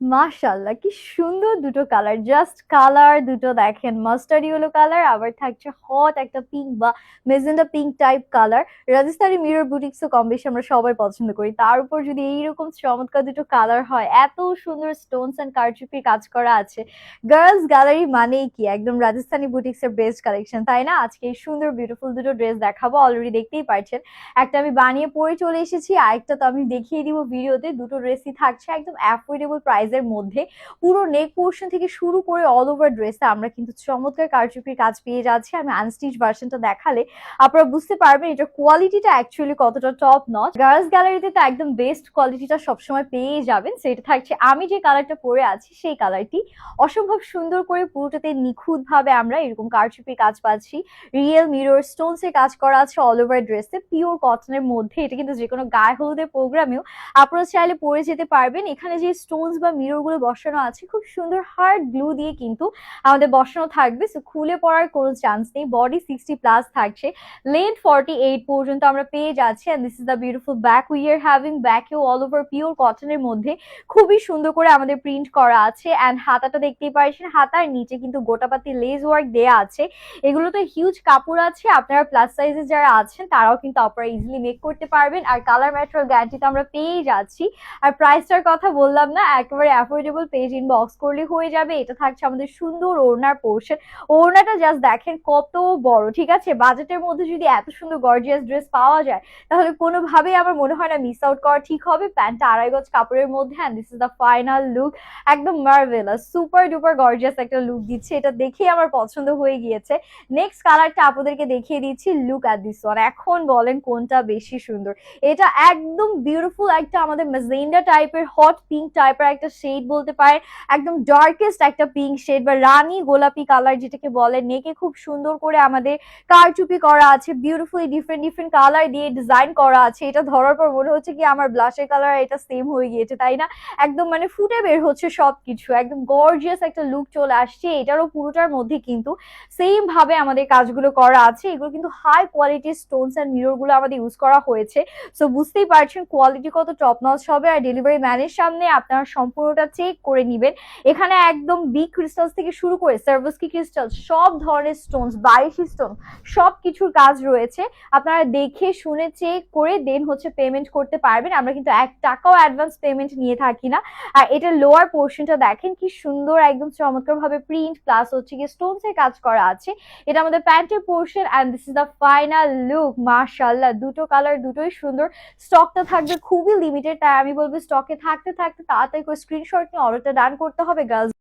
মাশাআল্লাহ, কি সুন্দর দুটো কালার, জাস্ট কালার দুটো দেখেন, মাস্টার্ড ইয়েলো কালার, আবার থাকছে হট একটা পিঙ্ক বা magenta pink type colour. Rajasthani mirror বুটিক্সও কম বেশি আমরা সবাই পছন্দ করি, তার উপর যদি এইরকম চমৎকার দুটো কালার হয়, এত সুন্দর স্টোনস এন্ড কারচুপির কাজ করা আছে। গার্লস গ্যালারি মানেই কি একদম রাজস্থানি বুটিক্স এর বেস্ট কালেকশন, তাই না? আজকে এই সুন্দর বিউটিফুল দুটো ড্রেস দেখাবো, অলরেডি দেখতেই পারছেন। একটা আমি বানিয়ে পরে চলে এসেছি, আরেকটা তো আমি দেখিয়ে দিব ভিডিওতে। দুটো ড্রেসই থাকছে একদম অ্যাফোর্ডেবল প্রাইসের মধ্যে। পুরো নেক পোর্শন থেকে শুরু করে অল ওভার ড্রেসে আমরা কিন্তু চমৎকার কারচুপির কাজ পেয়ে যাচ্ছি। আমি আনস্টিচ ভার্সনটা দেখালে আপনারা বুঝতে পারবেন এটা কোয়ালিটিটা অ্যাকচুয়ালি কতটা টপ নচ। গার্লস গ্যালারিতে তো একদম বেস্ট কোয়ালিটিটা সবসময় পেয়ে যাবেন। সেটা থাকছে, আমি যে কালারটা পরে আছি সেই কালারটি অসম্ভব সুন্দর করে পুরোটাতে নিখুঁত ভাবে আমরা এরকম কারচুপির কাজ পাচ্ছি। রিয়েল মিরর স্টোনস এর কাজ করা আছে অল ওভার ড্রেসে, পিওর কটনের মধ্যে। এটা কিন্তু যে কোনো গায়ে হলুদের প্রোগ্রামেও আপনারা চাইলে পরে যেতে পারবেন। এখানে যে স্টোনস বা মিরর গুলো বসানো আছে খুব সুন্দর হার্ড গ্লু দিয়ে কিন্তু আমাদের বসানো থাকবে, সো খুলে পড়ার কোনো চান্স নেই। বডি 60+ থাকছে, লেন্থ 48 পর্যন্ত আমরা পেয়ে যাচ্ছি। And this is the beautiful back we are having. ব্যাকেও অল ওভার পিওর কটনের মধ্যে খুবই সুন্দর করে আমাদের প্রিন্ট করা আছে। এন্ড হাতাটা দেখতেই পাচ্ছেন, হাতার নিচে কিন্তু গোটাপাতি লেস ওয়ার্ক দেয়া আছে। এগুলো তো হিউজ কাপড় আছে, আপনারা প্লাস সাইজে যারা আছেন তারাও কিন্তু আপনারা ইজিলি মেক করতে পারবেন। আর কালার ম্যাটেরিয়াল গ্যারান্টি তো আমরা পেয়েই যাচ্ছি। আর প্রাইসটার কথা বললাম না, একেবারে অ্যাফোর্ডেবল, পেজ ইনবক্স করলে হয়ে যাবে। এটা থাকছে আমাদের সুন্দর ওড়নার পোর্শন। ওড়নাটা জাস্ট দেখেন কত বড়, ঠিক আছে? বাজেটের মধ্যে যদি এত সুন্দর গর্জিয়াস ড্রেস পাওয়া যায় তাহলে কোনোভাবেই আমার মনে হয় না মিস আউট করা ঠিক হবে। প্যান্টটা 2.5 গজ কাপড়ের মধ্যে, and this is the final look. একদম মার্ভেলাস, সুপার ডুপার গর্জিয়াস একটা লুক দিচ্ছে, এটা দেখেই আমার পছন্দ হয়ে গিয়েছে। নেক্সট কালারটা আপনাদেরকে দেখিয়ে দিচ্ছি, লুক অ্যাট দিস ওয়ান। এখন বলেন কোনটা বেশি সুন্দর? এটা একদম বিউটিফুল একটা আমাদের মেজেন্ডা টাইপের হট পিঙ্ক টাইপের একটা শেড বলতে পারে, একদম ডার্কেস্ট একটা পিঙ্ক শেড বা রানী গোলাপি কালার যেটাকে বলে। নেকে খুব সুন্দর করে আমাদের কারচুপি করা আছে, বিউটিফুলি ডিফারেন্ট ডিফারেন্ট কালার দিয়ে ডিজাইন করা আছে। এটা ধরার পর মনে হচ্ছে কি আমার ব্লাশের কালার এটা সেম হয়ে গিয়েছে, তাই না? একদম মানে ফুটে বের হচ্ছে সবকিছু, একদম গর্জিয়াস একটা লুক চলে আসছে। এটারও পুরোটার মধ্যে কিন্তু সেম ভাবে আমাদের কাজগুলো করা আছে। এগুলো কিন্তু হাই কোয়ালিটির স্টোনস এন্ড মিরর গুলো আমাদের ইউজ করা হয়েছে, সো বুঝতেই পারছেন কোয়ালিটি কত টপ নচ হবে। আর ডেলিভারি ম্যানের সামনে আপনারা সম্পূর্ণটা চেক করে নিবেন। এখানে একদম বিগ ক্রিস্টালস থেকে শুরু করে সার্ভাসকি ক্রিস্টাল, সব ধরনের স্টোনস, 22 স্টোন, সব কিছুর কাজ রয়েছে। আপনারা দেখে শুনে চেক করে দেন হচ্ছে পেমেন্ট করতে পারবেন। আমরা কিন্তু 1 টাকাও অ্যাডভান্স পেমেন্ট নিয়ে থাকি না। আর এটা লোয়ার পোর্শনটা দেখেন কি সুন্দর, একদম চমৎকার ভাবে প্রিন্ট প্লাস হচ্ছে কি স্টোনস এর কাজ করা আছে। এটা আমাদের প্যান্টের portion, and this is the final look. মাশাআল্লাহ, দুটো কালার দুটোই সুন্দর। স্টকটা থাকবে খুবই লিমিটেড, তাই আমি বলবো স্টকে থাকতে থাকতে তাড়াতাড়ি করে স্ক্রিনশট নিয়ে অর্ডারটা ডান করতে হবে গার্লস।